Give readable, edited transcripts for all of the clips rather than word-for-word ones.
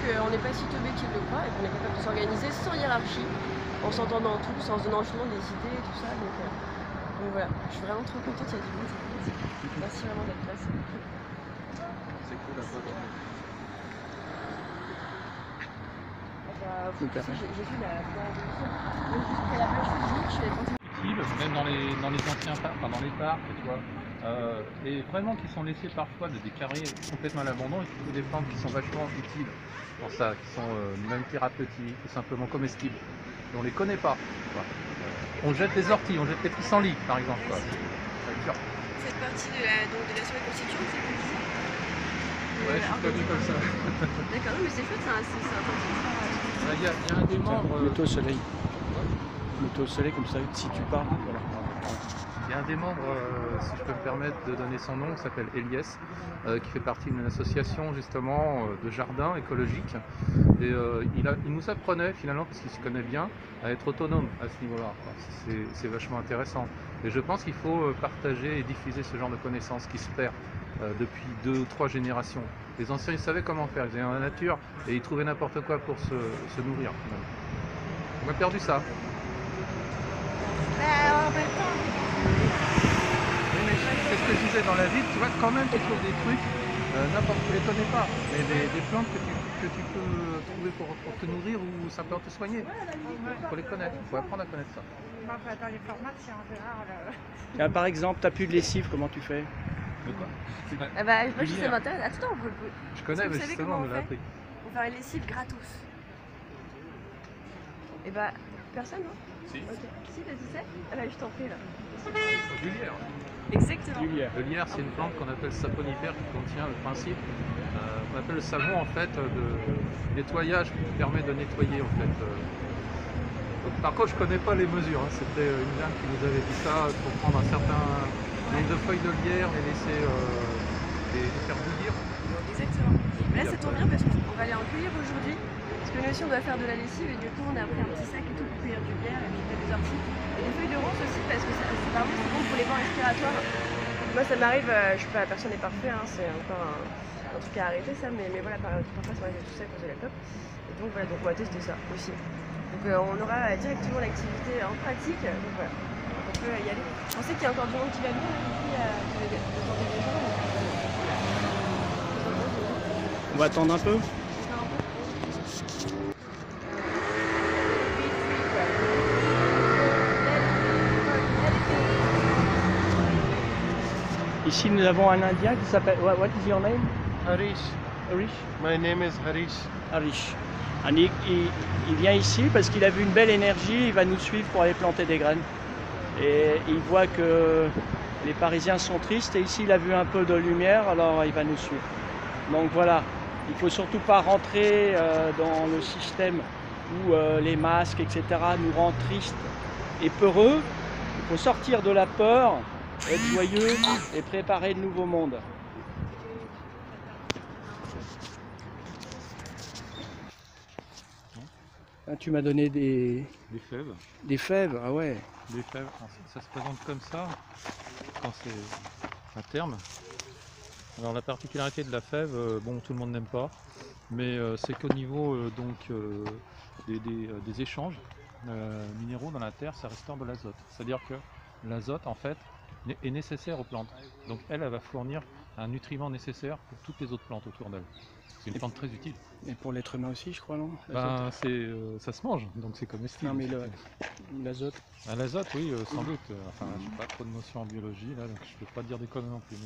qu'on n'est pas si teubé qu'il le croit et qu'on est capable de s'organiser sans hiérarchie, en s'entendant tous, en se donnant justement des idées et tout ça. Donc voilà, je suis vraiment trop contente, il y a du monde, ça fait plaisir. Merci vraiment d'être là. C'est cool à toi. J'ai vu la plage physique, je suis allée prendre Même dans les anciens parcs, enfin dans les parcs, tu vois, et vraiment qui sont laissés parfois des carrés complètement à l'abandon et qui trouvent des plantes qui sont vachement utiles pour ça, qui sont même thérapeutiques ou simplement comestibles. Et on les connaît pas. Quoi. On jette les orties, on jette les pissenlits par exemple. Quoi. cette partie de la soirée constituante, c'est comme ça. Ouais, je suis pas vu comme ça. D'accord, non mais c'est chouette, c'est un peu Il y a un des membres. Mets-toi au soleil. Mets-toi au soleil comme ça, si tu parles. Voilà. Il y a un des membres, si je peux me permettre de donner son nom, qui s'appelle Eliès, qui fait partie d'une association justement de jardins écologiques. Et il nous apprenait finalement, parce qu'il se connaît bien, à être autonome à ce niveau-là. C'est vachement intéressant. Et je pense qu'il faut partager et diffuser ce genre de connaissances qui se perd depuis 2 ou 3 générations. Les anciens, ils savaient comment faire, ils étaient dans la nature et ils trouvaient n'importe quoi pour se nourrir. Finalement. On a perdu ça. Oui, mais c'est ce que je disais dans la ville, tu vois, quand même tu trouves des trucs, tu les connais pas, mais des plantes que tu peux trouver pour te nourrir ou ça peut te soigner. Il faut les connaître, il faut apprendre à connaître ça. Dans les formations en général. Ah, par exemple, t'as plus de lessive, comment tu fais? De quoi? Ah bah, moi je sais, ça m'intéresse. Attends, je connais, mais justement, on me l'a appris. On va faire une lessive gratos. Et bah, personne, non? Si. Ok. Si, tu sais? Ah bah, je t'en prie là. Du lierre. Exactement. Le lierre, c'est une plante qu'on appelle saponifère qui contient le principe qu'on appelle le savon en fait de nettoyage qui permet de nettoyer en fait. Donc, par contre, je connais pas les mesures. Hein. C'était une dame qui nous avait dit ça pour prendre un certain nombre de feuilles de lierre, les laisser les faire bouillir. Exactement. Mais là, ça tombe bien parce qu'on va aller en cueillir aujourd'hui. Parce que nous aussi, on doit faire de la lessive et du coup, on a pris un petit sac et tout pour cueillir du lierre et puis des orties. Et des feuilles de rose aussi parce que apparemment c'est bon pour les voies respiratoires. Moi ça m'arrive, je suis pas, personne n'est parfait, hein, c'est encore un truc à arrêter ça, mais voilà, parfois ça m'arrive tout ça à cause de la clope. Et donc voilà, donc on va tester ça aussi. Donc on aura directement l'activité en pratique, donc voilà, on peut y aller. On sait qu'il y a encore du monde qui va venir, il y a des gens. On va attendre un peu. Ici, nous avons un Indien qui s'appelle... What is your name? Harish. Harish? My name is Harish. Harish. Il vient ici parce qu'il a vu une belle énergie, il va nous suivre pour aller planter des graines. Et il voit que les Parisiens sont tristes et ici il a vu un peu de lumière, alors il va nous suivre. Donc voilà, il ne faut surtout pas rentrer dans le système où les masques, etc. nous rendent tristes et peureux. Il faut sortir de la peur, être joyeux et préparer de nouveaux mondes. Ah, tu m'as donné des fèves. Des fèves, ah ouais. Des fèves, ça se présente comme ça quand c'est à terme. Alors la particularité de la fève, bon tout le monde n'aime pas, mais c'est qu'au niveau des échanges minéraux dans la terre, ça restaure de l'azote. C'est-à-dire que l'azote en fait est nécessaire aux plantes. Donc elle va fournir un nutriment nécessaire pour toutes les autres plantes autour d'elle. C'est une plante très utile. Et pour l'être humain aussi, je crois, non? Ben, ça se mange, donc c'est comestible. Non, mais l'azote. Ah, l'azote, oui, sans doute. Enfin, je n'ai pas trop de notions en biologie, là, donc je ne peux pas dire des conneries non plus.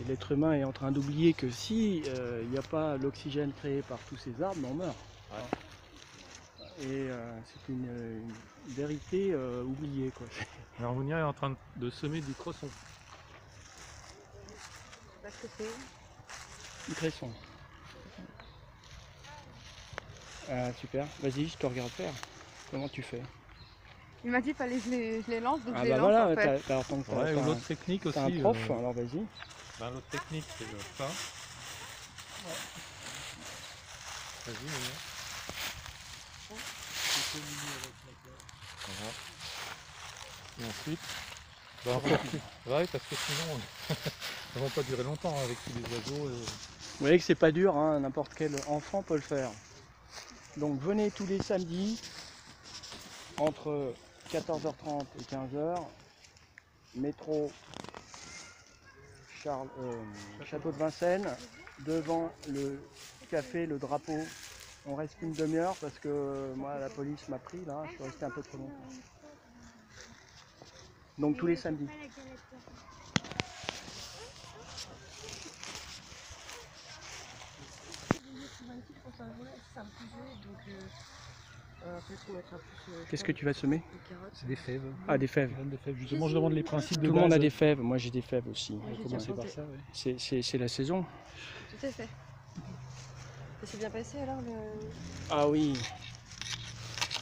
L'être humain est en train d'oublier que si il n'y a pas l'oxygène créé par tous ces arbres, on meurt. Ouais. Et c'est une vérité oubliée, quoi. Alors, Mounia est en train de semer du cresson. Parce que c'est du cresson. Ah, super, vas-y, je te regarde faire. Comment tu fais? Il m'a dit qu'il fallait que je les lance, donc ah je les bah lance voilà, en fait. Ouais, ou l'autre technique aussi. T'as un prof, alors vas-y. Ben, l'autre technique, c'est ça. Ouais. Vas-y, Mounia. Voilà. Et ensuite, bah, ouais, parce que sinon, ça ne va pas durer longtemps avec tous les oiseaux. Vous voyez que c'est pas dur, hein, n'importe quel enfant peut le faire. Donc venez tous les samedis entre 14h30 et 15h, métro Château de Vincennes, devant le café Le Drapeau. On reste une demi-heure parce que moi la police m'a pris là, je suis resté un peu trop longtemps. Donc tous les samedis. Qu'est-ce que tu vas semer? C'est des fèves. Ah, des fèves. Des fèves. Justement, je demande les principes de Tout le monde a base. des fèves, moi j'ai des fèves aussi. On va commencer par ça, oui. C'est la saison. Tout à fait. Ça s'est bien passé alors le... Ah oui,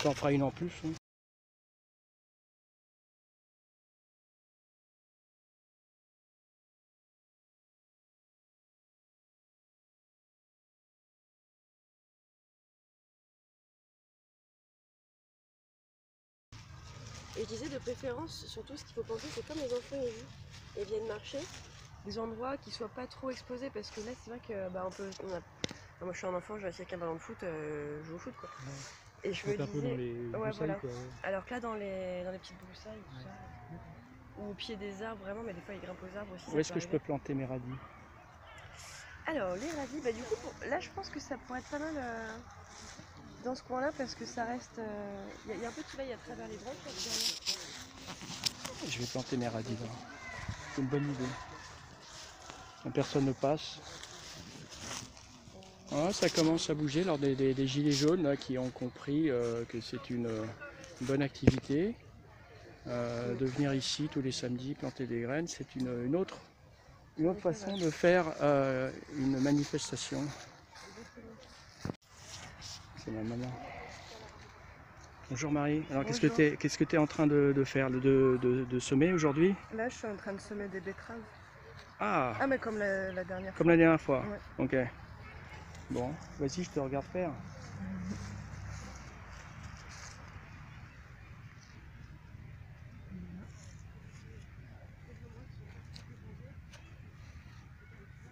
t'en feras une en plus. Hein. Et je disais de préférence, surtout ce qu'il faut penser, c'est comme les enfants ils viennent marcher, des endroits qui soient pas trop exposés parce que là c'est vrai que bah, moi je suis un enfant, je vais essayer avec un ballon de foot, je joue au foot quoi. Ouais. Et je me un peu dans les disais, broussailles, voilà. quoi, ouais. Alors que là dans les petites broussailles, tout ça, ou au pied des arbres vraiment, mais des fois ils grimpent aux arbres aussi. Où est-ce que je peux planter mes radis? Alors les radis, bah du coup là je pense que ça pourrait être pas mal dans ce coin-là parce que ça reste, il y a un peu de soleil à travers les branches actuellement. Je vais planter mes radis là. C'est une bonne idée. Personne ne passe. Ah, ça commence à bouger lors des gilets jaunes là, qui ont compris que c'est une bonne activité. De venir ici tous les samedis planter des graines, c'est une autre façon de faire une manifestation. C'est ma maman. Bonjour Marie. Alors qu'est-ce que tu es en train de faire, de semer aujourd'hui? Là, je suis en train de semer des betteraves. Ah, Ah, mais comme la dernière fois. comme la dernière fois. Ouais. Ok. Bon, vas-y, je te regarde faire.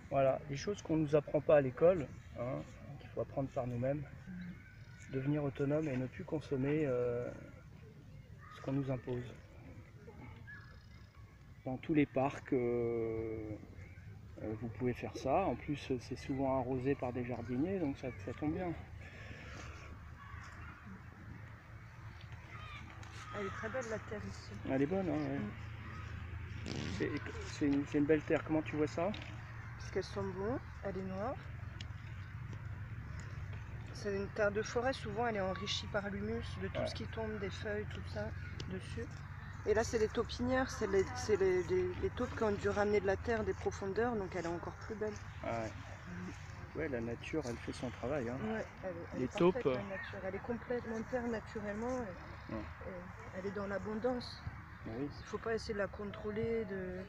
Voilà, les choses qu'on ne nous apprend pas à l'école, hein, qu'il faut apprendre par nous-mêmes. Devenir autonome et ne plus consommer ce qu'on nous impose. Dans tous les parcs, vous pouvez faire ça. En plus, c'est souvent arrosé par des jardiniers, donc ça tombe bien. Elle est très belle la terre ici. Elle est bonne, hein, ouais. C'est une belle terre. Comment tu vois ça? Parce qu'elles sont bonnes, elle est noire. C'est une terre de forêt, souvent elle est enrichie par l'humus, de tout ce qui tombe, des feuilles, tout ça, dessus. Et là c'est les taupinières, c'est les taupes qui ont dû ramener de la terre, des profondeurs, donc elle est encore plus belle. Ah ouais. Ouais, la nature, elle fait son travail. Hein. Ouais, elle les est taupes. parfaite, la nature. Elle est complètement terre naturellement, et elle est dans l'abondance. Oui. Il ne faut pas essayer de la contrôler, de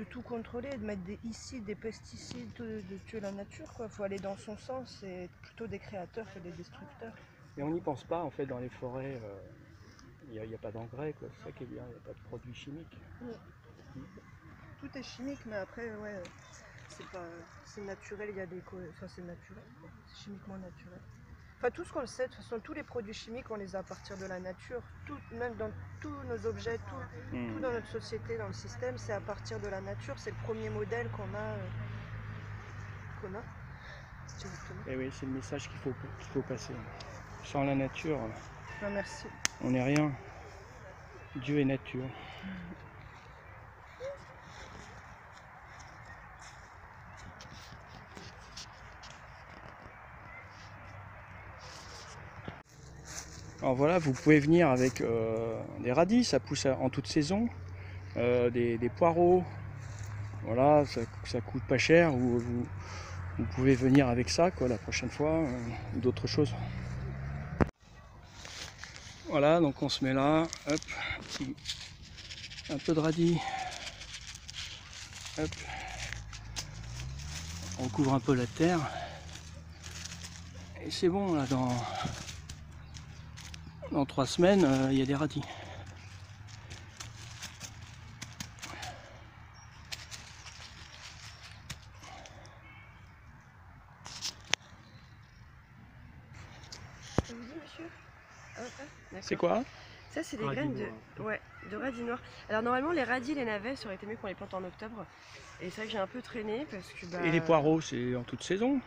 tout contrôler, de mettre des pesticides, de tuer la nature. Il faut aller dans son sens et être plutôt des créateurs que des destructeurs. Et on n'y pense pas, en fait, dans les forêts, il n'y a pas d'engrais, quoi. C'est ça qui est bien, il n'y a pas de produits chimiques. Oui. Tout est chimique, mais après, ouais, c'est naturel, il y a des... Enfin, c'est naturel, c'est chimiquement naturel. Enfin, tout ce qu'on le sait, de toute façon, tous les produits chimiques, on les a à partir de la nature. Tout, même dans tous nos objets, tout dans notre société, dans le système, c'est à partir de la nature. C'est le premier modèle qu'on a. Et oui, c'est le message qu'il faut passer. Sans la nature, merci. On n'est rien. Dieu est nature. Alors voilà, vous pouvez venir avec des radis, ça pousse en toute saison, des poireaux, voilà, ça coûte pas cher, vous pouvez venir avec ça quoi, la prochaine fois, ou d'autres choses. Voilà, donc on se met là, hop, un peu de radis, hop, on couvre un peu la terre, et c'est bon là, dans 3 semaines, il y a des radis. Ça vous dit, monsieur? Ah, d'accord. C'est quoi? Ça, c'est des Radis graines noir. de radis noirs. Alors, normalement, les radis, les navets, ça aurait été mieux qu'on les plante en octobre. Et c'est vrai que j'ai un peu traîné parce que. Bah, Et les poireaux, c'est en toute saison?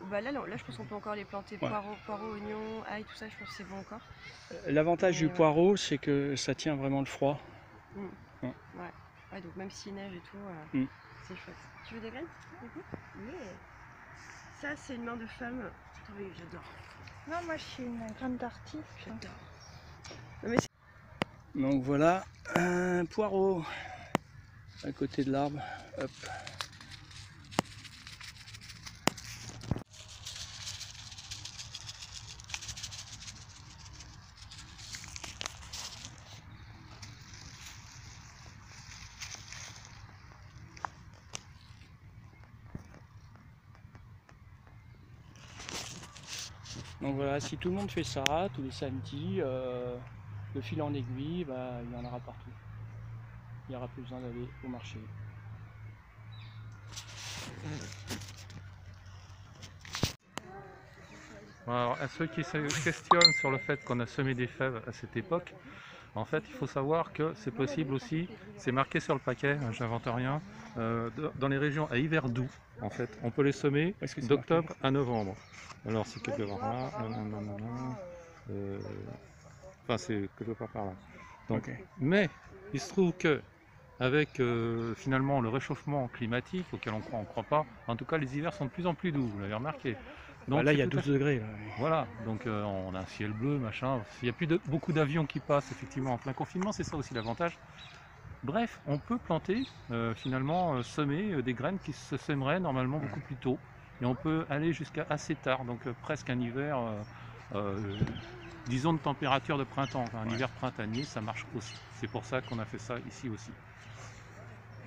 Bah là, je pense qu'on peut encore les planter. Ouais. Poireaux, oignons, ail, tout ça, je pense que c'est bon encore. L'avantage Mais du poireau, c'est que ça tient vraiment le froid. Ouais, donc même s'il neige et tout, Mm. c'est chouette. Tu veux des graines, du coup? Oui. Ça, c'est une main de femme. Attends, oui, j'adore. Non, moi je suis une grande d'artiste. J'adore. Non, mais Donc voilà, un poireau à côté de l'arbre. Hop. Donc voilà, si tout le monde fait ça, tous les samedis, de fil en aiguille, bah, il y en aura partout. Il n'y aura plus besoin d'aller au marché. Alors, à ceux qui se questionnent sur le fait qu'on a semé des fèves à cette époque, en fait, il faut savoir que c'est possible aussi, c'est marqué sur le paquet, hein, j'invente rien, dans les régions à hiver doux, en fait, on peut les semer Est-ce que c'est d'octobre à novembre. Alors, c'est quelque part là, enfin, c'est quelque part par là. Donc, Ok. mais il se trouve que avec finalement le réchauffement climatique auquel on croit pas, en tout cas les hivers sont de plus en plus doux, vous l'avez remarqué. Donc, Bah là, il y a c'est tout à 12 degrés. Là. voilà, donc on a un ciel bleu, machin. Il n'y a plus beaucoup d'avions qui passent effectivement en plein confinement, c'est ça aussi l'avantage. Bref, on peut planter, finalement, semer des graines qui se sèmeraient normalement beaucoup plus tôt. Et on peut aller jusqu'à assez tard, donc presque un hiver, disons de température de printemps, enfin, un hiver printanier, ça marche aussi. C'est pour ça qu'on a fait ça ici aussi.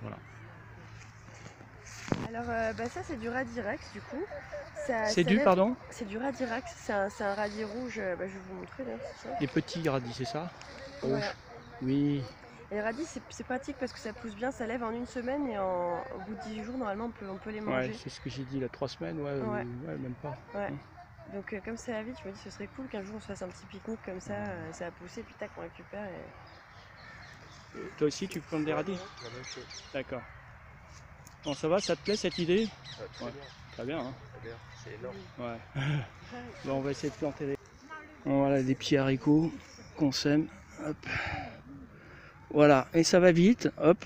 Voilà. alors, bah, ça, c'est du radirax, du coup. C'est du, pardon? C'est du radirax, c'est un radis rouge. Bah, je vais vous montrer, là, c'est ça. Les petits radis, c'est ça? Voilà. Oui. Et les radis, c'est pratique parce que ça pousse bien, ça lève en une semaine et au bout de 10 jours, normalement, on peut les manger. Ouais, c'est ce que j'ai dit, là, 3 semaines, ouais, Ouais. ouais, même pas. Ouais. Donc comme ça va vite, je me dis ce serait cool qu'un jour on se fasse un petit pique-nique comme ça, ça a poussé, puis tac, on récupère. Et... Toi aussi, tu plantes des radis? D'accord. Bon, ça va, ça te plaît cette idée? Ouais. Très bien, hein? C'est énorme. Ouais. Bon, on va essayer de planter des... Bon, voilà, des petits haricots qu'on sème. Hop. Voilà, et ça va vite, hop.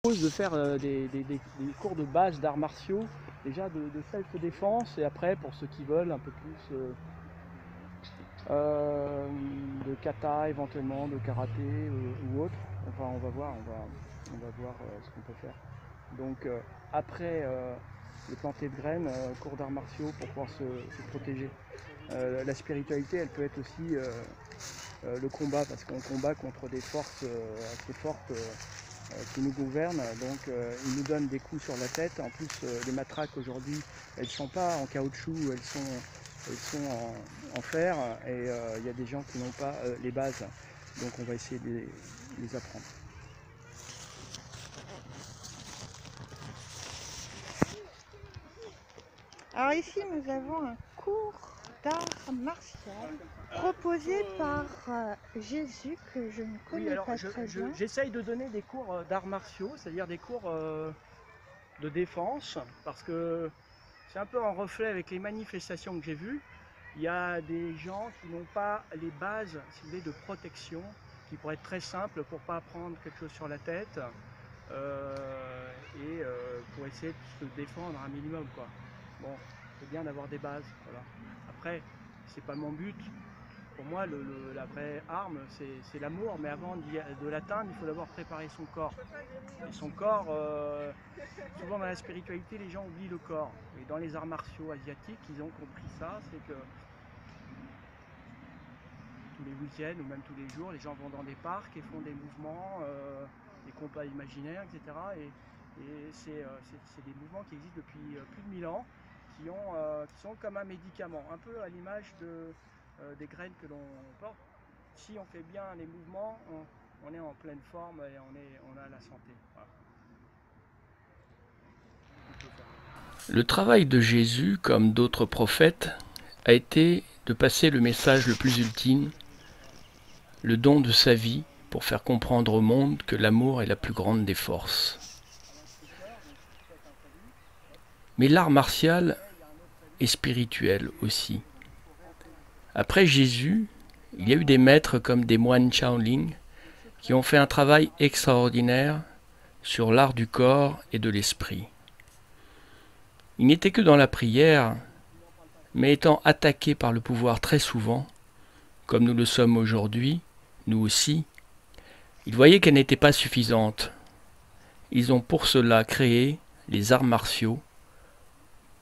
De faire des cours de base d'arts martiaux, déjà de self-défense, et après pour ceux qui veulent un peu plus de kata éventuellement, de karaté ou autre. Enfin on va voir ce qu'on peut faire. Donc après le planter de graines, cours d'arts martiaux pour pouvoir se protéger. La spiritualité elle peut être aussi le combat, parce qu'on combat contre des forces assez fortes qui nous gouvernent, donc ils nous donnent des coups sur la tête. En plus les matraques aujourd'hui elles ne sont pas en caoutchouc, elles sont en fer, et il y a des gens qui n'ont pas les bases, donc on va essayer de les apprendre. Alors ici nous avons un cours d'art martial proposé par Jésus, que je ne connais pas très bien. J'essaye de donner des cours d'arts martiaux, c'est-à-dire des cours de défense, parce que c'est un peu en reflet avec les manifestations que j'ai vues. Il y a des gens qui n'ont pas les bases, si vous voulez, de protection, qui pourraient être très simples pour ne pas prendre quelque chose sur la tête et pour essayer de se défendre un minimum, quoi. Bon, c'est bien d'avoir des bases, voilà. Après, c'est pas mon but. Pour moi, la vraie arme, c'est l'amour, mais avant de l'atteindre, il faut d'abord préparer son corps. Et son corps, souvent dans la spiritualité, les gens oublient le corps. Et dans les arts martiaux asiatiques, ils ont compris ça, c'est que tous les week-ends ou même tous les jours, les gens vont dans des parcs et font des mouvements, des combats imaginaires, etc. Et c'est des mouvements qui existent depuis plus de 1000 ans, qui sont comme un médicament, un peu à l'image des graines que l'on porte. Si on fait bien les mouvements, on est en pleine forme et on a la santé. Voilà. Le travail de Jésus, comme d'autres prophètes, a été de passer le message le plus ultime, le don de sa vie pour faire comprendre au monde que l'amour est la plus grande des forces. Mais l'art martial est spirituel aussi. Après Jésus, il y a eu des maîtres comme des moines Shaolin qui ont fait un travail extraordinaire sur l'art du corps et de l'esprit. Ils n'étaient que dans la prière, mais étant attaqués par le pouvoir très souvent, comme nous le sommes aujourd'hui, nous aussi, ils voyaient qu'elle n'était pas suffisante. Ils ont pour cela créé les arts martiaux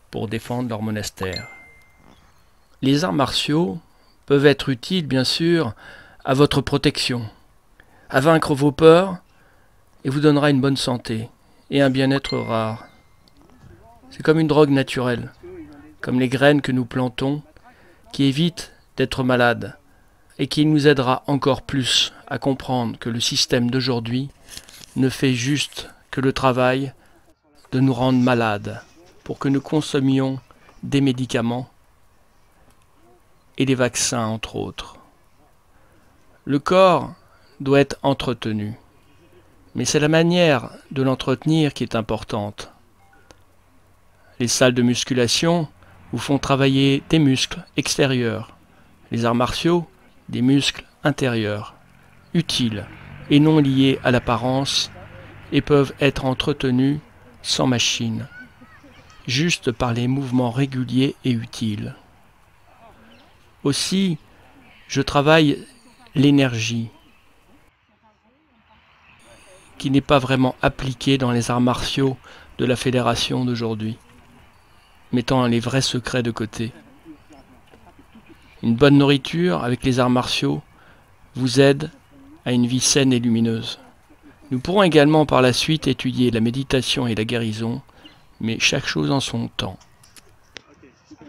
pour défendre leur monastère. Les arts martiaux peuvent être utiles, bien sûr, à votre protection, à vaincre vos peurs, et vous donnera une bonne santé et un bien-être rare. C'est comme une drogue naturelle, comme les graines que nous plantons, qui évitent d'être malades, et qui nous aidera encore plus à comprendre que le système d'aujourd'hui ne fait juste que le travail de nous rendre malades pour que nous consommions des médicaments et des vaccins, entre autres. Le corps doit être entretenu, mais c'est la manière de l'entretenir qui est importante. Les salles de musculation vous font travailler des muscles extérieurs, les arts martiaux des muscles intérieurs, utiles et non liés à l'apparence, et peuvent être entretenus sans machine, juste par les mouvements réguliers et utiles. Aussi, je travaille l'énergie, qui n'est pas vraiment appliquée dans les arts martiaux de la fédération d'aujourd'hui, mettant les vrais secrets de côté. Une bonne nourriture avec les arts martiaux vous aide à une vie saine et lumineuse. Nous pourrons également par la suite étudier la méditation et la guérison, mais chaque chose en son temps. Ok, super.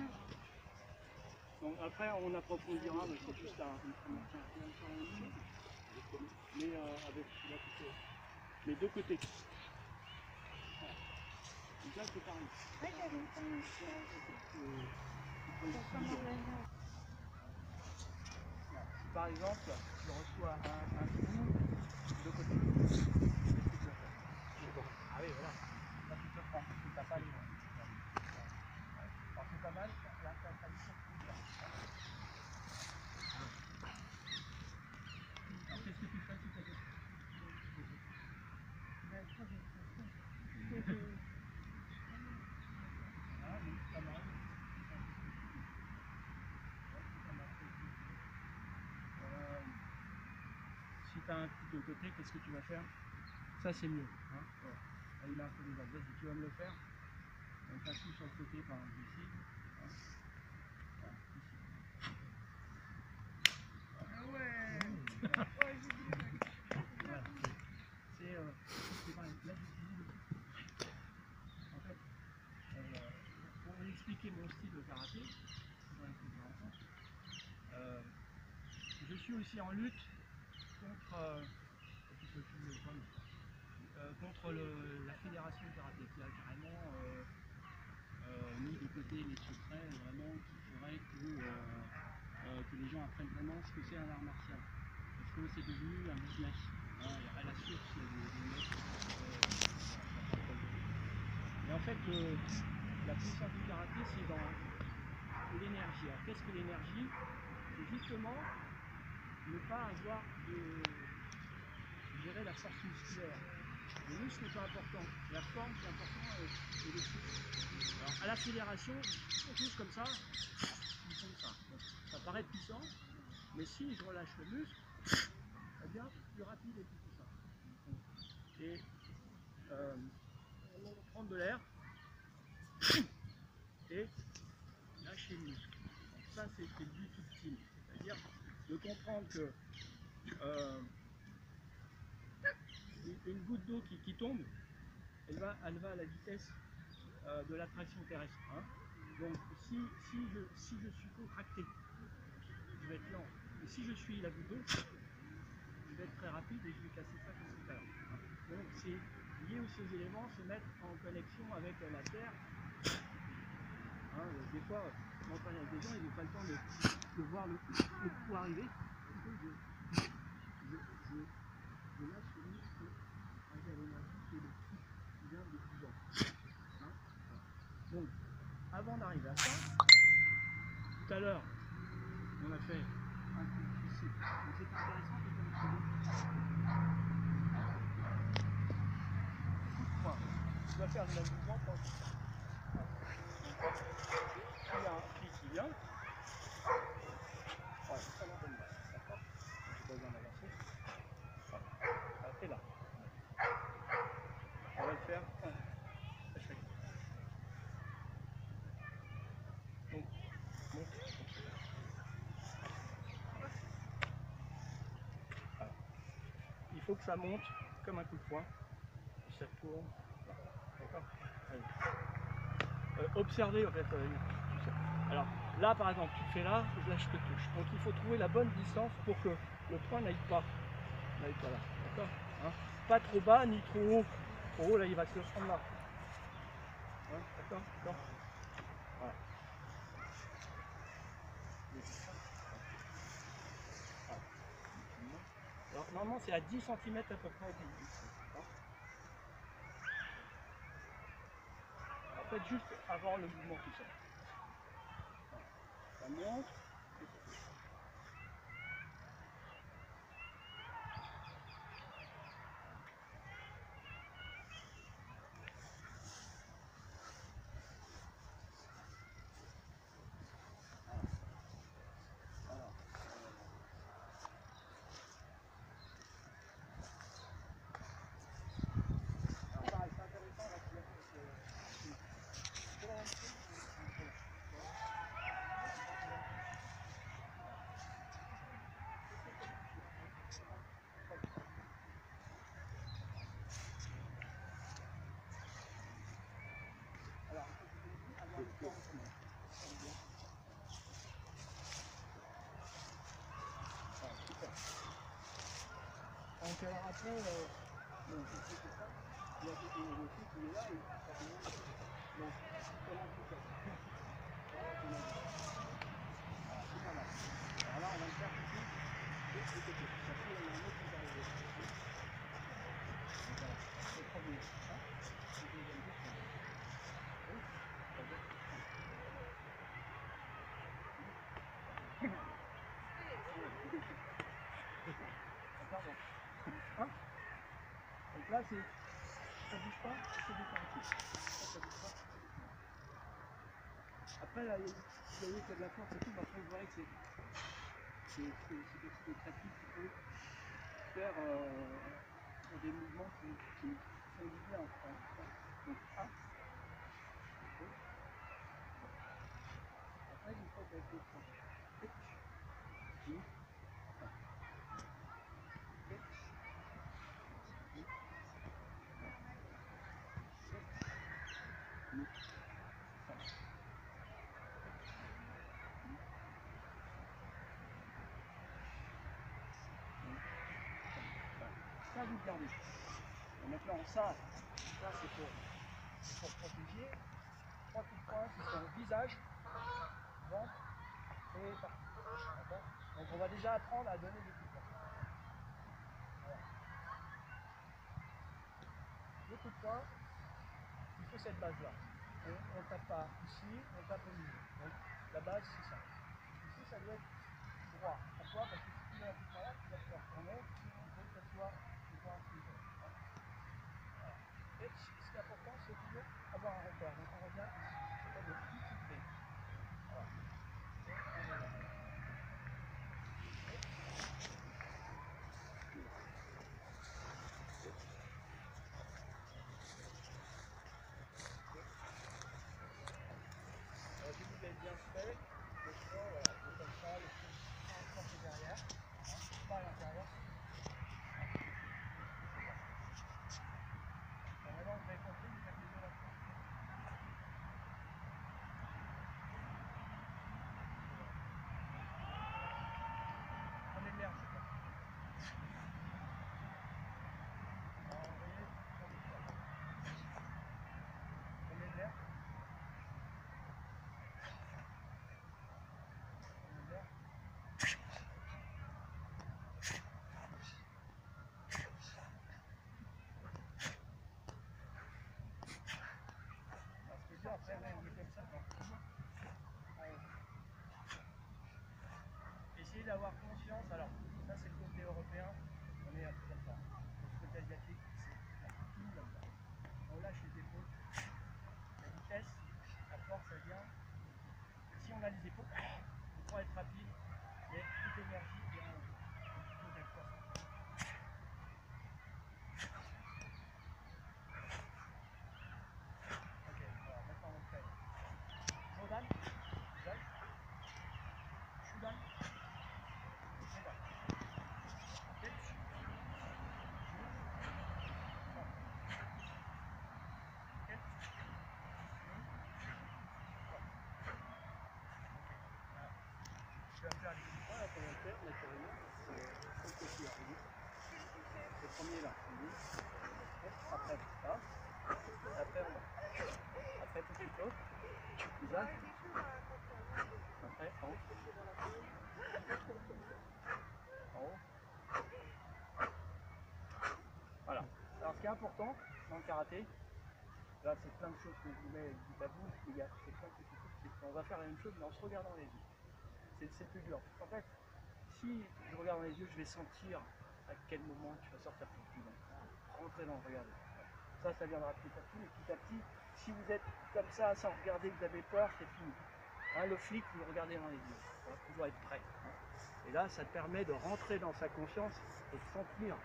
Donc après on approfondira, mais c'est juste mais avec les deux côtés. Donc là c'est pareil. Si par exemple je reçois un coup de côté, qu'est-ce que tu vas faire? Ah oui voilà, là tu te prends, tu t'as pas les mains. Alors c'est pas mal, la tradition de bien. Alors qu'est-ce que tu fais si tu as si tu as un coup de côté, qu'est-ce que tu vas faire? Ça c'est mieux. Hein, voilà. Là, il a un peu les adresses, tu vas me le faire. Donc un coup sur le côté par exemple ici. Hein. Voilà, ici. Ah ouais. Voilà. C'est pareil. Là j'utilise le coup. En fait, pour vous expliquer mon style de karaté, je suis aussi en lutte contre la fédération de karaté qui a carrément mis de côté les secrets vraiment qu'il faudrait que les gens apprennent vraiment ce que c'est un art martial. Parce que c'est devenu un business. Hein, à la source des mecs. Et en fait, la puissance du karaté, c'est dans l'énergie. Alors qu'est-ce que l'énergie? C'est justement ne pas avoir de gérer la force musculaire. Les muscles sont importants, la forme c'est important et le souffle. Alors à la fédération, tous comme ça, ils font ça. Donc, ça paraît puissant, mais si je relâche le muscle, ça devient plus rapide et plus puissant. Et prendre de l'air et lâcher le muscle. Donc ça c'est le but ultime, c'est-à-dire de comprendre que une goutte d'eau qui tombe, elle va à la vitesse de l'attraction terrestre. Hein. Donc si je suis contracté, je vais être lent. Et si je suis la goutte d'eau, je vais être très rapide. rapide et je vais casser ça comme tout à l'heure. Donc c'est lié aussi aux éléments, se mettre en connexion avec la Terre. Hein, des fois, on en parle avec des gens, ils n'ont pas le temps de voir le coup arriver. Je lâche le muscle avec l'énergie qui est le plus qui vient des plus hein. Donc, avant d'arriver à ça, tout à l'heure, on a fait un coup ici. Donc c'est intéressant de tu vas faire le même mouvement quand tu fais. Il y a un pied qui vient. Voilà, c'est pas la bonne base, d'accord? J'ai pas besoin d'avancer. Voilà, t'es là. On va le faire à chaque fois. Donc, monte. Voilà. Il faut que ça monte comme un coup de poing. Ça tourne. D'accord? Observez en fait. Alors là par exemple, tu fais là, je te touche. Donc il faut trouver la bonne distance pour que le point n'aille pas là. D'accord, hein? Pas trop bas ni trop haut. Trop haut là il va se prendre là. Hein? D'accord. Voilà. Alors normalement c'est à 10 cm à peu près. En fait juste avant le mouvement tout seul. Ça monte. Donc après, bon, c'est ça, il y a le truc qui est là et donc comment tout ça. C'est pas mal. Alors là on va le faire ici et de côté. Après il y en a un autre qui va arriver. Donc voilà, c'est le premier. Donc là, c'est ça bouge pas, c'est définitif. Ça bouge pas. Après, là, vous voyez qu'il y a de la force et tout, mais après, vous verrez que c'est quelque chose de très petit qui peut faire des mouvements qui font du bien. Donc, un. Après, une fois qu'avec le point. Ça, vous gardez. Et maintenant, ça c'est pour protéger. 3 coups de poing qui sont visage, ventre et partout. Donc on va déjà apprendre à donner des coups de poing. Voilà. Le coup de poing, il faut cette base-là. On ne tape pas ici, on tape au milieu. Donc la base, c'est ça. Ici, ça doit être droit. Pourquoi? Parce que si tu mets un coup de poing là, tu vas pouvoir tourner, il faut que ça soit droit en plus. Et ce qui est important, c'est toujours avoir un repère. Donc on revient ici. Ça s'appelle le petit pied. Voilà. Et on est là. Si vous avez bien fait, le choix, voilà, c'est comme ça, le pied derrière, pas à l'intérieur. faire naturellement. Le premier là. Après ça. Après en bas. Après tout plus haut. Visage. Après en haut. En haut. Voilà. Alors ce qui est important dans le karaté, là c'est plein de choses que je vous mets bout à bout, il y a c'est plein de petites choses, c'est qu'on va faire la même chose mais en se regardant dans les yeux. C'est plus dur. En fait, si je regarde dans les yeux, je vais sentir à quel moment tu vas sortir plus loin. Rentrer dans le regard. Ça viendra petit à petit, mais petit à petit, si vous êtes comme ça, sans regarder, vous avez peur, c'est fini. Hein, le flic, vous le regardez dans les yeux. Il va toujours être prêt. Hein. Et là, ça te permet de rentrer dans sa conscience et de sentir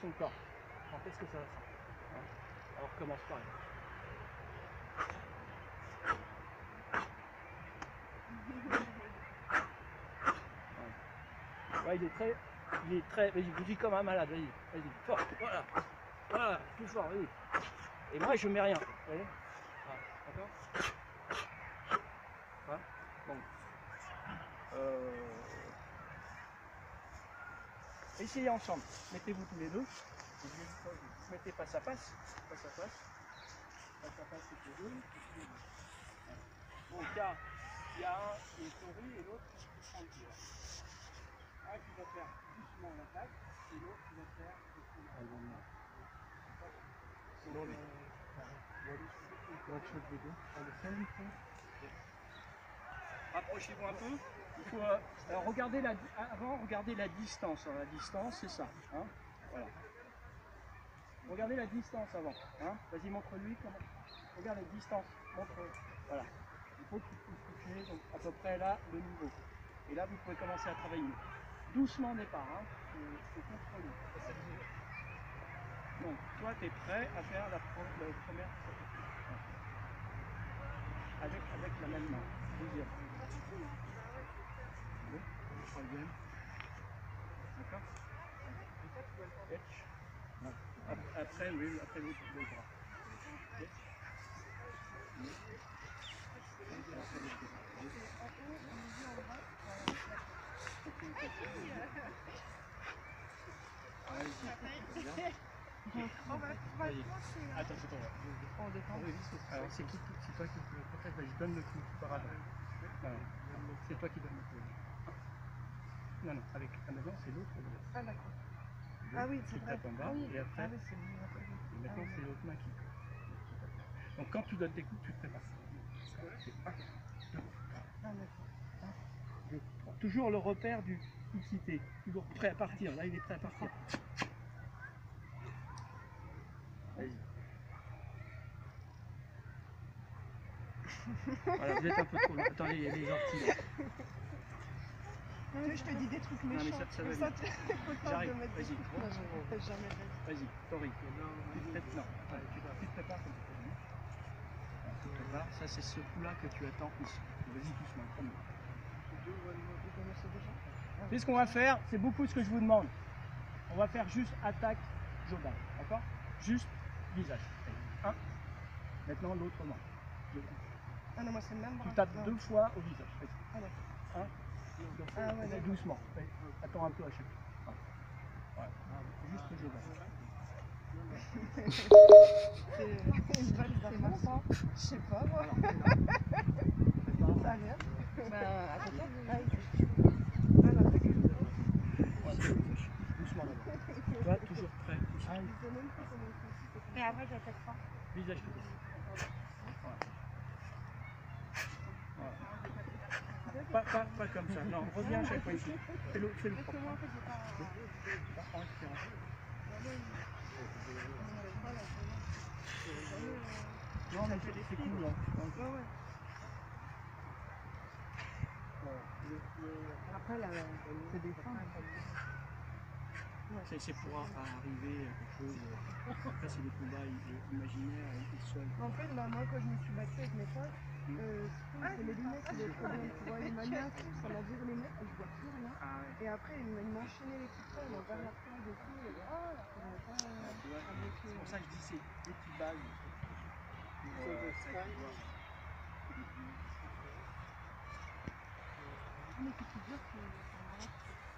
son corps. Quand est-ce que ça va sortir, hein. Alors commence pareil. Ouais, il est très, vas-y, vous dites comme un malade, vas-y, fort, voilà, plus fort, vas-y. Et moi, je mets rien, vous voyez, d'accord. Voilà. Bon. Essayez ensemble, mettez-vous tous les deux, vous mettez face à face, c'est les deux. Donc il y a un qui est tombé et l'autre qui prend le tir. Un qui va faire doucement l'attaque et l'autre qui va faire doucement l'attaque. Rapprochez-vous un peu. Il faut alors regardez regardez la distance. Alors, la distance, c'est ça. Hein, voilà. Regardez la distance avant. Hein. Vas-y, montre-lui comment. Regarde la distance. Montre. Voilà. Il faut que tu aies donc à peu près là le niveau. Et là, vous pouvez commencer à travailler. Doucement au départ. Hein. C'est contrôlé. Donc, toi, tu es prêt à faire la première. Avec la même main. Deuxième. Troisième. D'accord. Après, oui, après l'autre bras. Attends, c'est toi. Alors c'est toi qui peut-être vas-y, donne le coup par hasard. C'est toi qui donne le coup. Non, avec maintenant c'est l'autre. Ah d'accord. Ah oui, c'est vrai. En bas, et après, et maintenant c'est l'autre main qui tape. Donc quand tu donnes tes coups, tu te prépares. C'est 1, 2, 3. Toujours le repère du excité, toujours prêt à partir. Là, il est prêt à partir. Vas-y. Voilà, vous êtes un peu trop long. Attendez, il y a les orties là. Je te dis des trucs méchants. Non, mais ça va ça vite. J'arrive, vas-y. Vas-y, Tori. Tu te prépares. Non, tu te prépares comme tu peux. Tu te prépares. Ça, c'est ce coup-là que tu attends ici. Vas-y, doucement, comme ça. C'est ce qu'on va faire, c'est beaucoup ce que je vous demande. On va faire juste attaque Jodan, d'accord? Juste visage. 1. Maintenant l'autre main. Ah non, moi c'est le même bras. Tu tapes 2 fois au visage. Ah d'accord. 1. Ah ouais, doucement. Attends un peu à chaque fois. Voilà. Juste Jodan. C'est une balle d'armement. Je sais pas moi. Ça a l'air. Doucement d'abord. Toi, toujours prêt. Et après, j'attaque pas. Visage tout petit. Voilà. Pas comme ça. Non, reviens à chaque fois ici. Fais-le propre. En expirant. Non, mais c'est cool là. Après, c'est des fins. C'est pour arriver à quelque chose. Après, c'est des combats imaginaires et seuls. En fait, là, moi, quand je me suis battue avec mes potes, c'est mes lunettes qui étaient trop bien. Tu vois, ils m'ont pendant 10 minutes, je vois plus rien. Et après, ils m'enchaînaient les coups de poing, vers la fin de tout. C'est pour ça que je dis c'est des petites bases. Mais c'est plus dur que...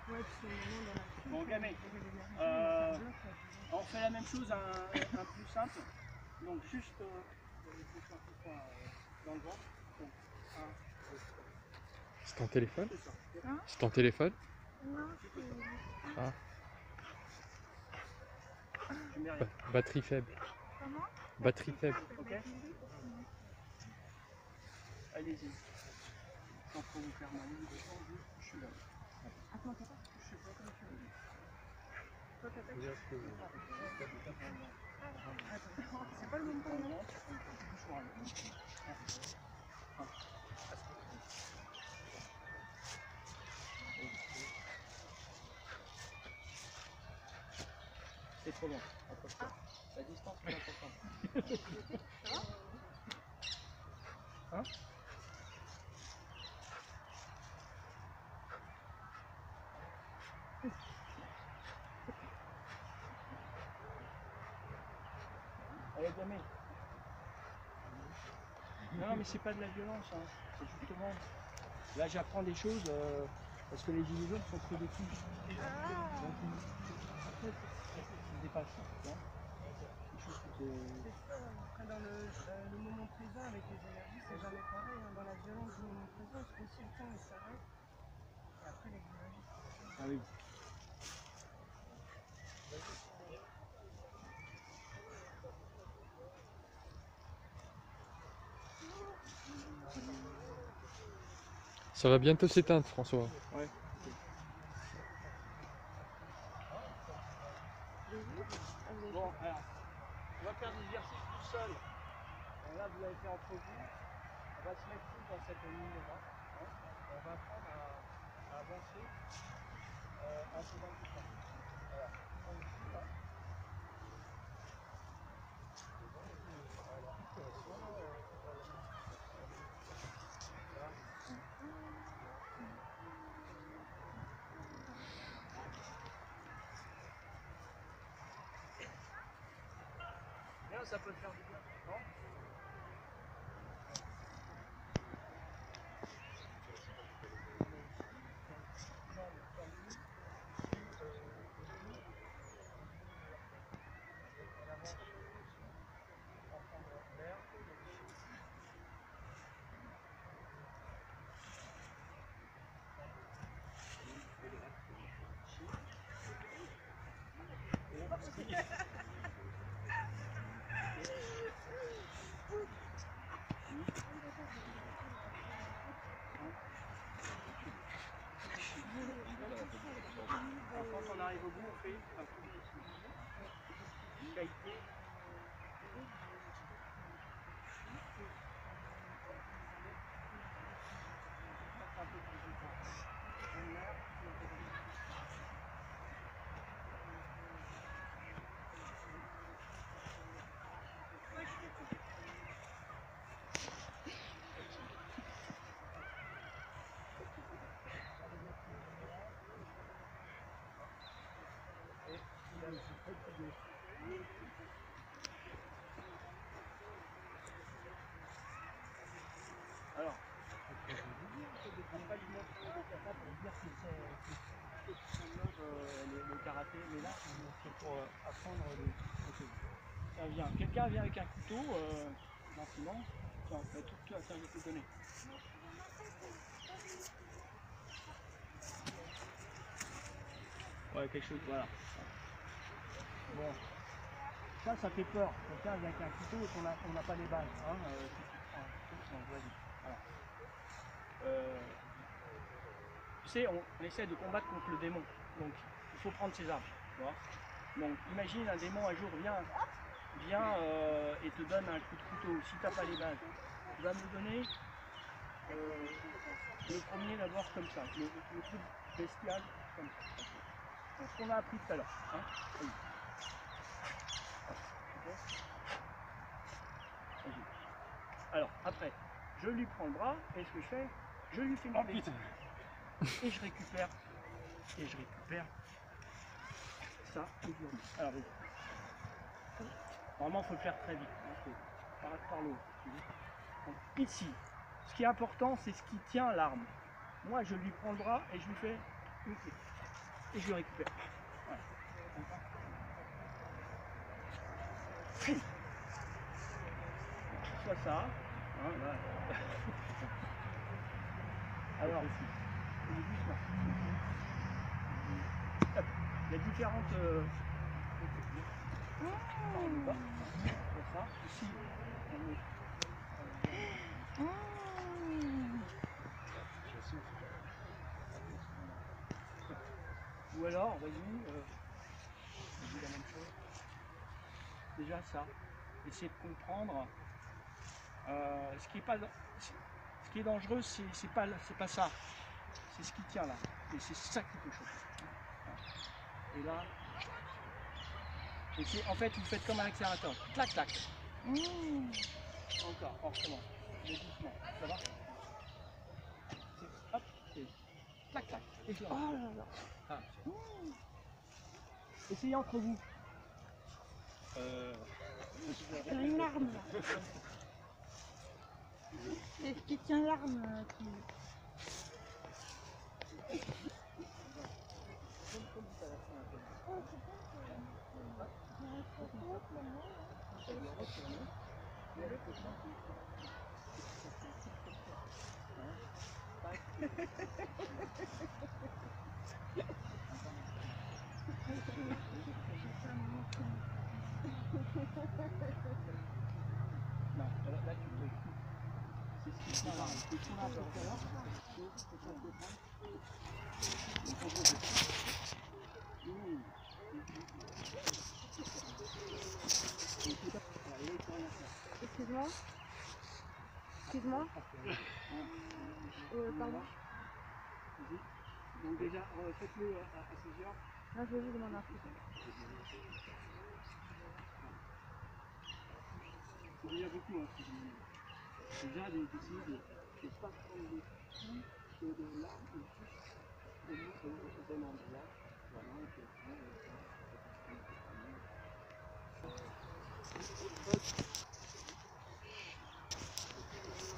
Ouais, parce que maintenant, dans la foule, Bon, gamin, il y a l'énergie, euh, ça bloque, là. on fait la même chose, un plus simple. Donc juste, vous allez pousser un petit point dans le ventre. Donc, 1, 2, 3. C'est ton téléphone? C'est ça. C'est ton téléphone? Non, Ah, Je mets rien. batterie faible. comment? Batterie faible. Ok. Allez-y. Sans trop vous faire mal. Je suis là. Attends, attends, je sais pas comment tu veux. Toi, t'attaques. Attends, c'est pas le même temps, non? C'est trop loin. Approche-toi. La distance est importante. Hein? Allez, gamin. Non, mais c'est pas de la violence, hein. C'est justement. Là, j'apprends des choses parce que les gilets jaunes sont pris des coups. Donc, ils dépassent. Tu vois. Quelque chose qui te- C'est ça, après, dans le moment présent, avec les énergies, c'est jamais pareil. Hein. Dans la violence du moment présent, il se fait aussi le temps, il s'arrête. Et après, les énergies, Ah oui. Ça va bientôt s'éteindre, François. Ouais. Bon, alors, on va faire des exercices tout seul. Alors là, vous l'avez fait entre vous. On va se mettre tous dans cette ligne-là. Hein. On va apprendre à avancer un peu dans le temps. Alors, on le suit là. Bien, ça peut te faire du bien, non? Alors, quand on arrive au bout, on fait un coup ici. Qualité. Un peu plus de temps. Alors, on pas lui montrer le kata pour dire que c'est le karaté, mais là, c'est pour apprendre les choses. Ça vient. Quelqu'un vient avec un couteau, gentiment. Tiens, mais tout, tiens, je vais te donner. Ouais, quelque chose, voilà. Bon, ça fait peur. Quelqu'un vient avec un couteau et qu'on n'a pas les balles. Hein, vas-y. Voilà. Tu sais, on essaie de combattre contre le démon. Donc, il faut prendre ses armes. Tu vois. Donc, imagine un démon un jour vient et te donne un coup de couteau. Si tu n'as pas les balles, tu vas me donner le premier d'abord comme ça. Le truc bestial comme ça. C'est ce qu'on a appris tout à l'heure. Hein. Alors, après, je lui prends le bras et ce que je fais, je lui fais une clé. Et je récupère. Ça, et je le remets. Alors, vas-y. Normalement, il faut le faire très vite. Par le haut. Donc, ici, ce qui est important, c'est ce qui tient l'arme. Moi, je lui prends le bras et je lui fais une clé. et je le récupère. Voilà. Soit ça. Hein, là. Alors, doucement. Hop. Il y a différentes. Pour ça, ici, on est. Ou alors, vas-y, on dit la même chose. Déjà ça, essayer de comprendre ce qui est dangereux, c'est pas ça, c'est ce qui tient là, et c'est ça qui peut choquer. Et là, en fait, vous faites comme un accélérateur, clac clac. Encore, on recommence, doucement, ça va? Hop, et clac clac, et je le relâche. Ah. Essayez entre vous. Une arme là. C'est ce qui tient l'arme qui. Non, là tu peux. C'est ce qui tient l'arme. Tu tournes un peu tout à l'heure. Excuse-moi. Excuse-moi. Pardon. Donc déjà, faites-le à plusieurs. Là, je vais juste demander un truc. C'est déjà beaucoup, hein, déjà d'essayer de ne pas prendre de l'arme et juste au bon endroit. Voilà,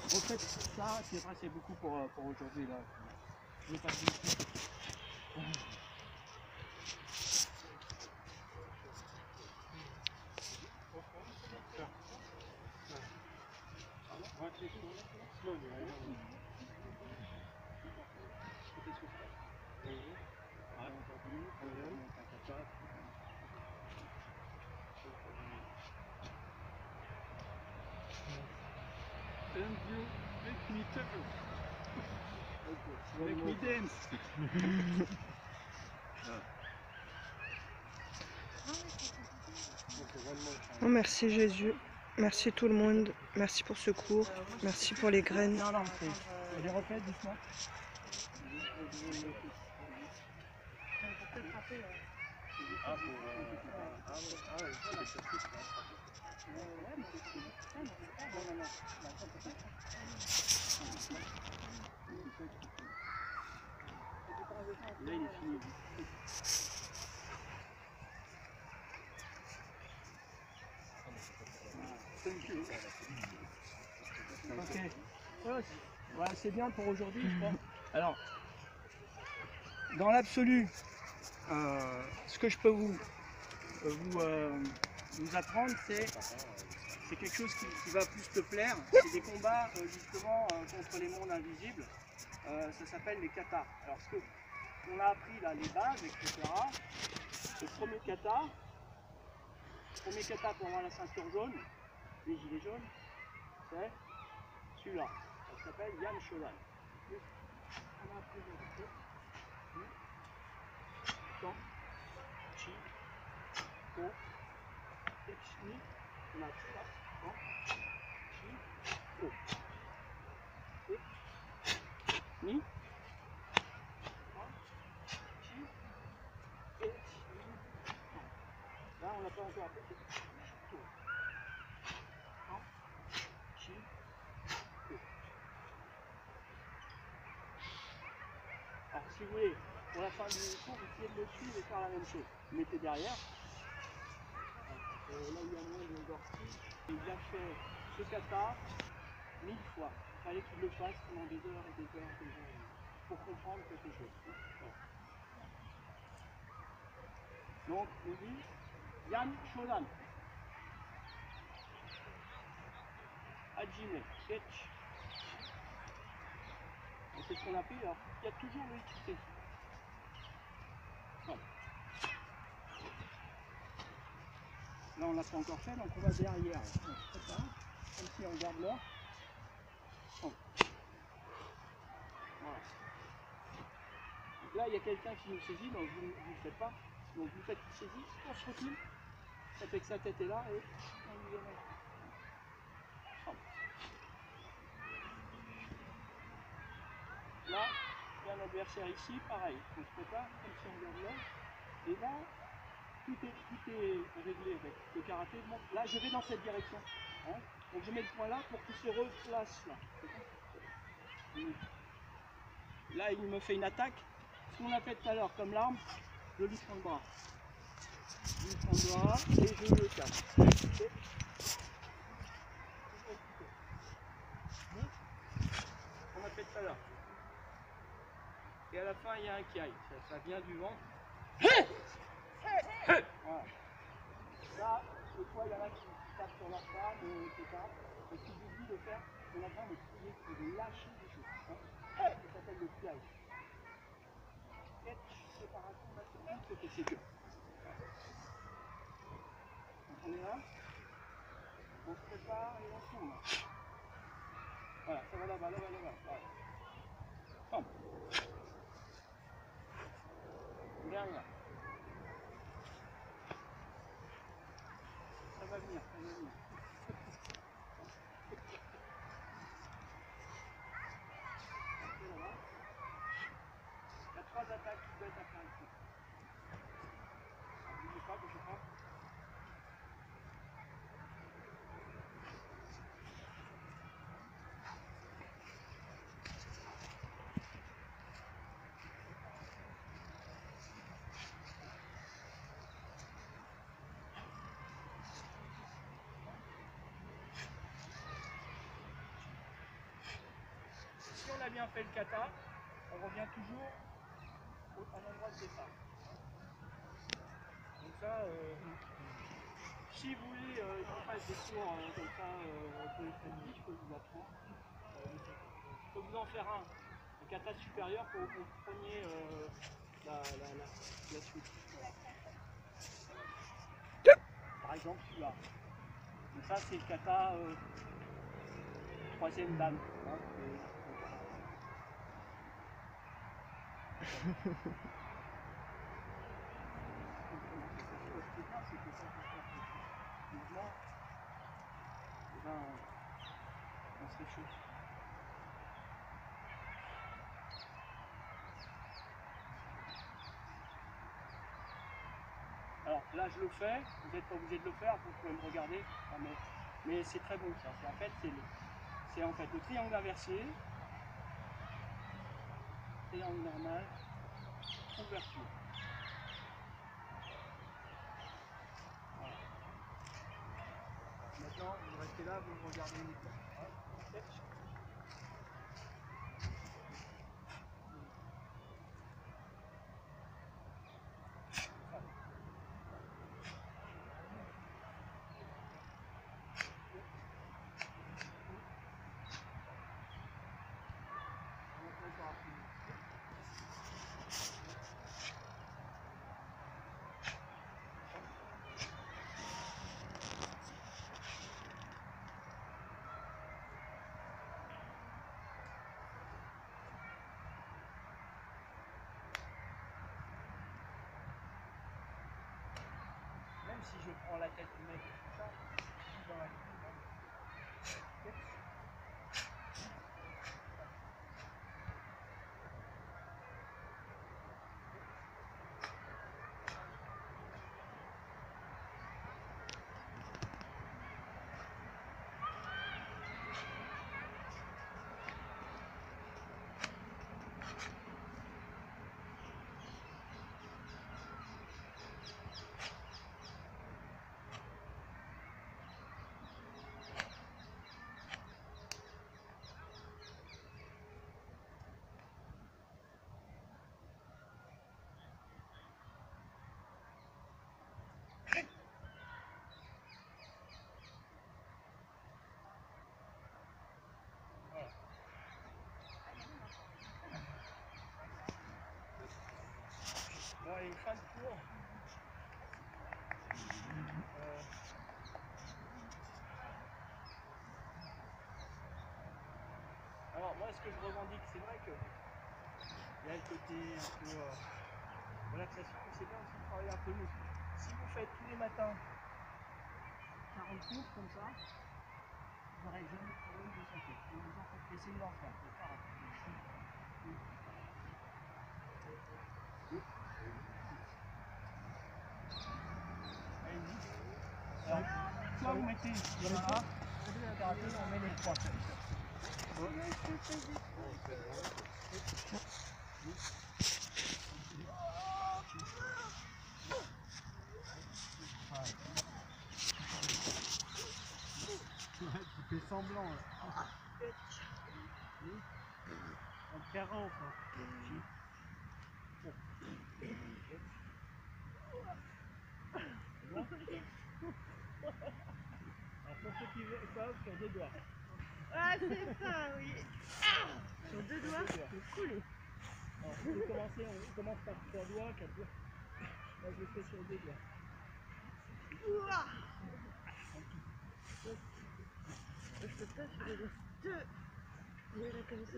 en fait, ça, c'est vrai, c'est beaucoup pour aujourd'hui là. Je vais pas dire. And you make me tickle. Make me dance. Oh, merci Jésus, merci tout le monde, merci pour ce cours, merci pour les graines. Non, non, c'est. Je les refais doucement. Là, il est fini. Ok. Ouais, c'est bien pour aujourd'hui, je crois. Alors, dans l'absolu, ce que je peux vous apprendre, c'est quelque chose qui va plus te plaire. C'est des combats justement contre les mondes invisibles. Ça s'appelle les katas. Alors, ce qu'on a appris là, les bases, etc. Le premier kata pour avoir la ceinture jaune, les gilets jaunes, c'est celui-là. Ça s'appelle Yan Shodan. On a appris Tan, Chi, Ko, Ni, on a tout là. Tan, Chi, Ko. Ni, Tan, Chi, et là on n'a pas encore appris. Alors si vous voulez, pour la fin du cours, essayez de le suivre et faire la même chose. Vous mettez derrière, là où il y a moins de gorti, il a fait ce kata 1000 fois. Il fallait qu'il le fasse pendant des heures et des heures et des heures pour comprendre quelque chose. Voilà. Donc on dit Yan Sholan. Hajime, Ketch. C'est ce qu'on appelle, alors il y a toujours le XT. Bon. Là on l'a pas encore fait, donc on va derrière. Donc, c'est ça. Comme si on garde l'heure. Bon. Voilà. Donc là il y a quelqu'un qui nous saisit, donc vous ne le faites pas. Donc vous faites une saisie, on se recule. Ça fait que sa tête est là et on lui met. Là, il y a un adversaire ici, pareil, on se prépare comme si on regarde là, et là, tout est réglé avec le karaté. Là, je vais dans cette direction, hein. Donc je mets le point là pour qu'il se replace là. Là, il me fait une attaque, ce qu'on a fait tout à l'heure comme l'arme, je lui prends le bras. Je lui prends le bras et je le casse. On a fait tout à l'heure. Et à la fin, il y a un kiai, ça vient du ventre. Voilà. Là, des fois, il y en a qui tapent sur leur femme, etc. Et qui oublient de faire ce qu'on appelle de lâcher des choses. Hein. Ça s'appelle le kiai. Séparation naturelle, c'est que c'est dur. Donc on est là, on se prépare et on tourne. Voilà, ça va là-bas, là-bas, là-bas. Voilà. Hop. Derrière. Ça va venir, ça va venir. Il y a 3 attaques qui doivent être à faire ici. Bougez pas, bougez pas. Si on a bien fait le kata, on revient toujours à l'endroit de départ. Donc ça, si vous voulez qu'on fasse des cours comme ça pour les samedis, je peux vous apprendre. Je peux vous en faire un kata supérieur pour que vous preniez la suite. Voilà. Par exemple celui-là. Donc ça c'est le kata troisième dame. Hein, on se réchauffe. Alors là je le fais, vous n'êtes pas obligé de le faire, vous pouvez me regarder, mais c'est très bon ça. En fait c'est en fait le triangle inversé, triangle normal, ouverture. Voilà. Maintenant vous restez là, vous me regardez uniquement. Si je prends la tête du mec et tout ça, dans la le tour. Alors moi ce que je revendique, c'est vrai que il y a le côté un peu relaxation, mais c'est bien aussi de travailler un peu le muscle. Si vous faites tous les matins 40 tours comme ça, vous n'aurez jamais de problème de santé. Essayez d'en faire, c'est 40. Allez-y. Alors, soit vous mettez voilà, on met les trois. Tu fais semblant là. On te perd quoi. Alors pour ceux qui savent, sur 2 doigts. Ah, c'est ça, oui. Sur 2 doigts, c'est cool. Alors on peut commencer, on commence par 3 doigts, 4 doigts. Moi je le fais sur 2 doigts. Ouah. Je peux pas sur les 2. Je vais la comme ça.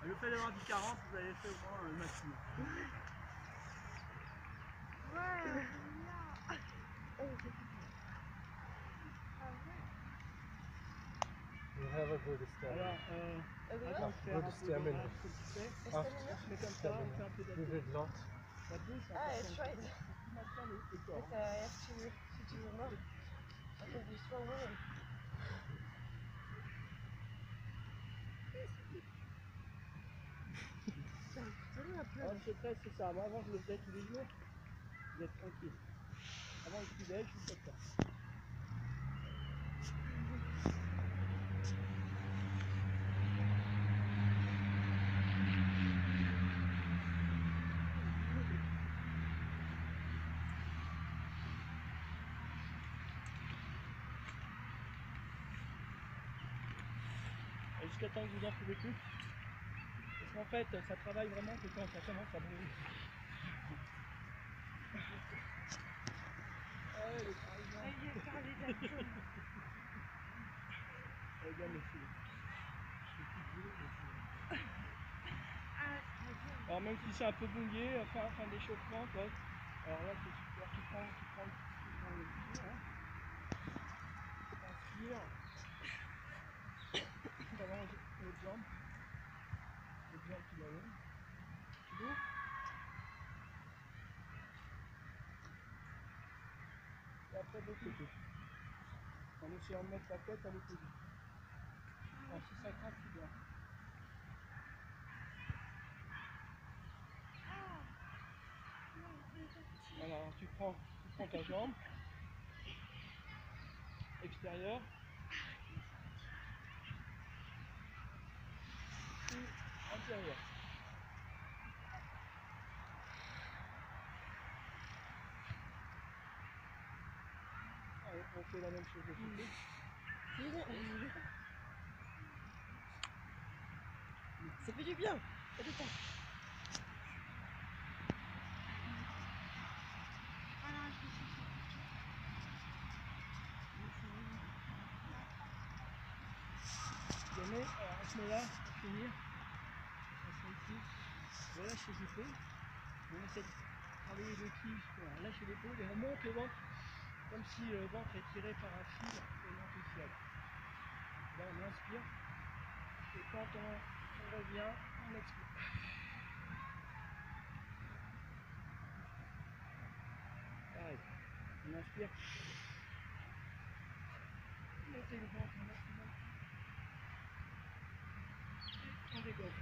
Le fait d'avoir dit 40, vous avez fait au moins le maximum. Ouais. You have a good stamina. Alors, avant de faire un peu de stamina. rage, comme tu fais, on se met comme ça, on fait un peu You d'abdos. did not. L'abdos, c'est Ah, important. it's right. Tu maintiens le corps. But I have to do more. I can be strong woman. Alors, le secret, c'est ça. Moi, avant, je le faisais tous les jours. Vous êtes tranquille. Avant le petit déj, je fais ça. Et jusqu'à temps que vous en pouvez plus. Parce qu'en fait, ça travaille vraiment que quand ça commence à brûler. Ah ouais, les Parisiens. Regarde, monsieur. Alors même si c'est un peu bouillé, enfin d'échauffement, quoi. Alors là c'est super, tu prends le pied, hein. Inspire. Tu allonges l'autre jambe. L'autre jambe tu l'allonges. Tu l'ouvres. Et après de l'autre côté. En essayant de mettre la tête à l'opposé. Alors si ça craque, c'est bien. Alors tu prends ta jambe extérieure et intérieure. Allez, on fait la même chose de côté. Ça fait du bien. Ça détend. Jamais, alors à ce moment-là, pour finir, on se met ici, relâche les épaules, on essaie de travailler le qui, voilà, lâcher l'épaule et on monte le ventre, comme si le ventre est tiré par un fil et on monte au ciel. Là on inspire, et quand on revient, on expire. Pareil, on inspire, montez le ventre au maximum, et on dégage.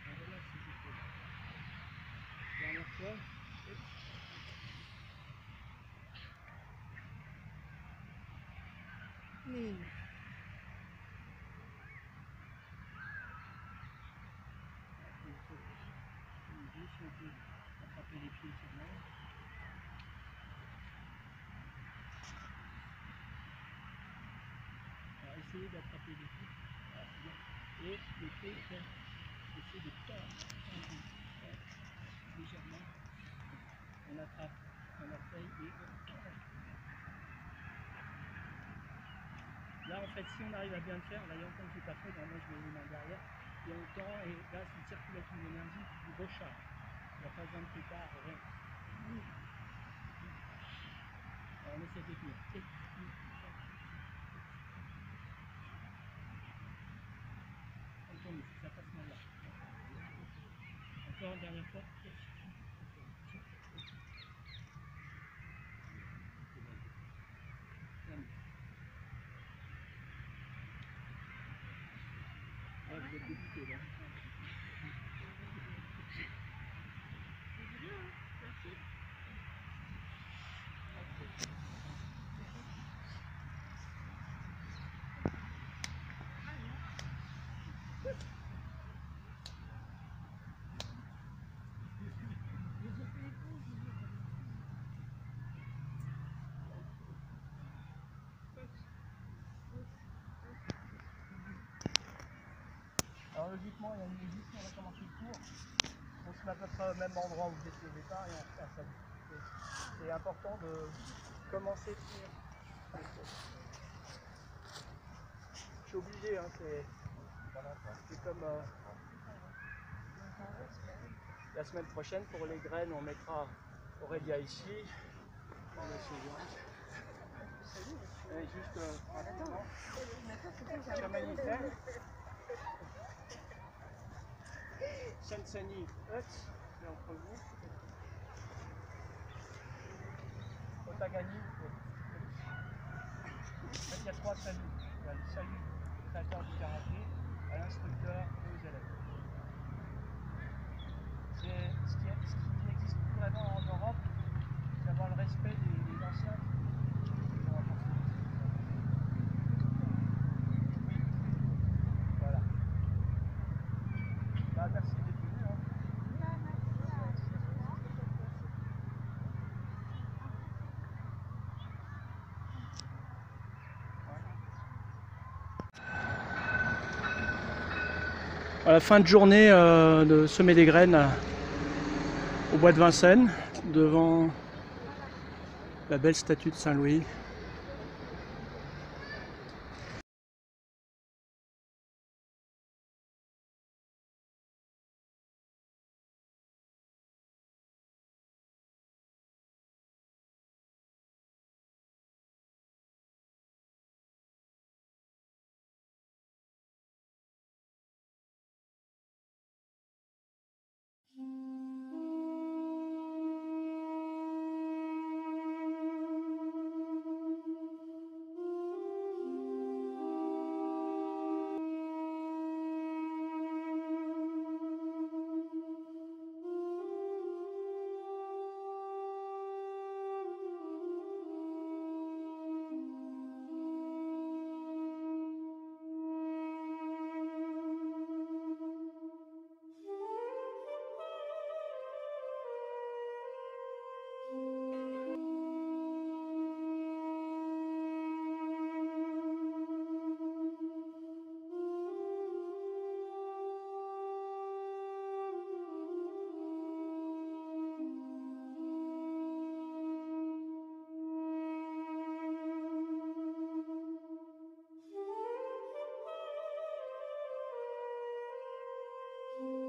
On relâche les épaules. Dernière fois. Et... Juste on peut attraper les pieds sur l'angle. Et le fait d'essayer de tordre légèrement, on attrape un orteil et là en fait si on arrive à bien le faire, là il y a longtemps que je n'ai pas fait, moi je mets les mains derrière, il y a longtemps et là c'est une circulation d'énergie qui recharge. Il n'y a pas besoin de plupart, rien. Alors on essaie de tenir. Encore mieux, ça passe mal là. Encore une dernière fois. Ah, vous êtes dégoûté là. Alors logiquement, il y a une musique, on va commencer le cours. On se met à peu près au même endroit où vous étiez au départ et on fait ça. C'est important de commencer le cours. Je suis obligé, hein, c'est comme la semaine prochaine pour les graines, on mettra Aurélia ici. Et juste Chamanitaire. Shenseni Hutz, c'est entre vous. Otagani. En fait, il y a 3 saluts. Il y a le salut du créateur du karaté, à l'instructeur et aux élèves. C'est ce qui n'existe plus vraiment en Europe, c'est avoir le respect des anciens qui ont apporté. Oui, voilà. Bah, merci d'être venu. Hein. À la fin de journée de semer des graines au bois de Vincennes, devant la belle statue de Saint-Louis. Thank you. Thank you.